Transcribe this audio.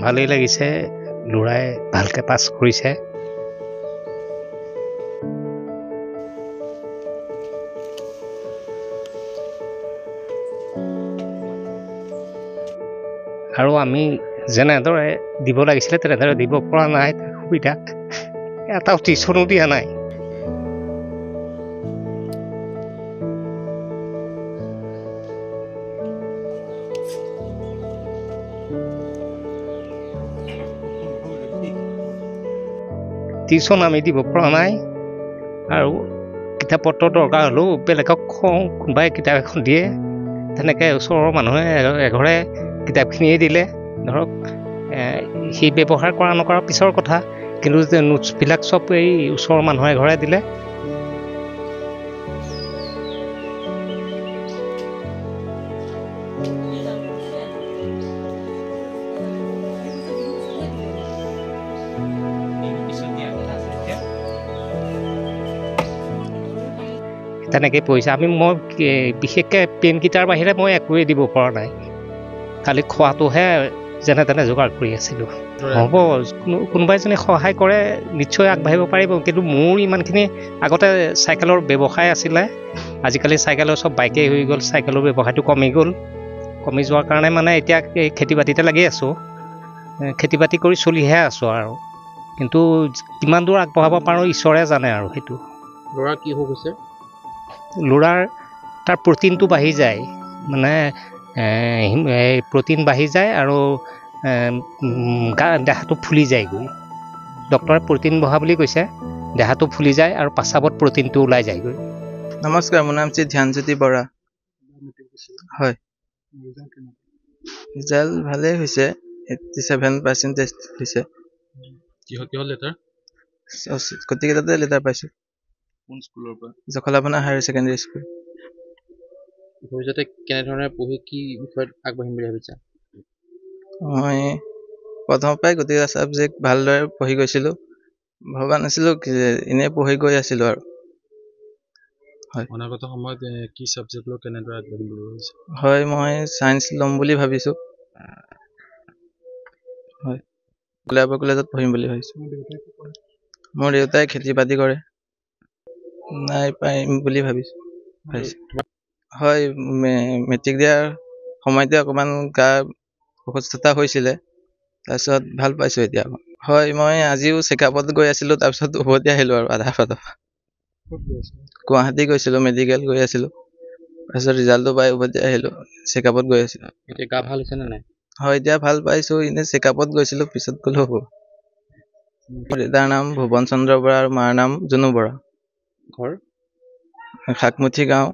ভালেই লাগিছে, ল'ৰাই ভালকৈ পাছ কৰিছে। আৰু আমি যেনেদৰে দিব লাগিছিলে তেনেদৰে দিব পৰা নাই সুবিধা, এটাও টিউশ্যনো দিয়া নাই। টিউশ্যন আমি দিব পৰা নাই, আৰু কিতাপ পত্ৰ দৰকাৰ হ'লেও বেলেগক কওঁ, কোনোবাই কিতাপ এখন দিয়ে, তেনেকৈ ওচৰৰ মানুহে এঘৰে কিতাপখিনিয়ে দিলে। ধৰক সি ব্যৱহাৰ কৰা নকৰা পিছৰ কথা, কিন্তু নোটছবিলাক চব এই ওচৰৰ মানুহ এঘৰে দিলে। তেনেকৈ পঢ়িছে। মই বিশেষকৈ পেনকেইটাৰ বাহিৰে মই একোৱেই দিব পৰা নাই, খালি খোৱাটোহে যেনে তেনে যোগাৰ কৰি আছিলোঁ। হ'ব, কোনোবাই যদি সহায় কৰে নিশ্চয় আগবাঢ়িব পাৰিব, কিন্তু মোৰ ইমানখিনি আগতে চাইকেলৰ ব্যৱসায় আছিলে, আজিকালি চাইকেলৰ চব বাইকেই হৈ গ'ল, চাইকেলৰ ব্যৱসায়টো কমি যোৱাৰ কাৰণে মানে এতিয়া এই খেতি বাতিতে লাগি আছোঁ, খেতি বাতি কৰি চলিহে আছোঁ আৰু। কিন্তু কিমান দূৰ আগবঢ়াব পাৰোঁ ঈশ্বৰে জানে আৰু। সেইটো ল'ৰা কি হৈ গৈছে? ল'ৰাৰ তাৰ প্ৰটিনটো বাঢ়ি যায়, মানে প্ৰটিন বাঢ়ি যায় আৰু দেহাটো ফুলি যায়গৈ। ডক্টৰে প্ৰটিন বঢ়া বুলি কৈছে, দেহাটো ফুলি যায় আৰু পেচাবত প্ৰটিনটো ওলাই যায়গৈ। নমস্কাৰ, মোৰ নাম শ্ৰী ধ্যানজ্যোতি বৰা। হয়, ৰিজাল্ট ভালেই হৈছে, 87% হৈছে। কিহত লেটাৰ? গোটেইকেইটাতে লেটাৰ পাইছোঁ। কোন স্কুলৰ পৰা? জখলাবনা হায়াৰ ছেকেণ্ডেৰী স্কুল। ভৱিষ্যতে কেনেধৰণে পঢ়ি কি বিষয়ত আগবাঢ়িম বুলি ভাবিছা? মই প্ৰথমৰ পৰাই গোটেইকেইটা ছাবজেক্ট ভালদৰে পঢ়ি গৈছিলোঁ, ভবা নাছিলোঁ এনেই পঢ়ি গৈ আছিলোঁ আৰু। হয়, অনাগত সময়ত কি ছাবজেক্ট লৈ কেনেদৰে আগবাঢ়িম বুলি ভাবিছা? হয়, মই ছায়েন্স ল'ম বুলি ভাবিছোঁ। হয়, কলেজত পঢ়িম বুলি ভাবিছোঁ। মোৰ দেউতাই খেতি বাতি কৰে, নাই পাৰিম বুলি ভাবিছোঁ। হয়, মেট্ৰিক দিয়াৰ সময়তে অকণমান গাৰ অসুস্থতা হৈছিলে, তাৰপিছত ভাল পাইছোঁ এতিয়া। হয়, মই আজিও চেকআপত গৈ আছিলোঁ, তাৰপিছত উভতি আহিলোঁ আৰু আধা বাটৰ পৰা। গুৱাহাটী গৈছিলোঁ, মেডিকেল গৈ আছিলোঁ, তাৰপিছত ৰিজাল্টটো পাই উভতি আহিলোঁ, চেকআপত গৈ আছিলোঁ। এতিয়া গা ভাল হৈছে নে নাই? হয়, এতিয়া ভাল পাইছোঁ, এনেই চেকআপত গৈছিলোঁ, পিছত গ'লেও হ'ব। মোৰ দেউতাৰ নাম ভুৱন চন্দ্ৰ বৰা আৰু মাৰ নাম জুনু বৰা। ঘৰ? শাকমুঠি গাঁও,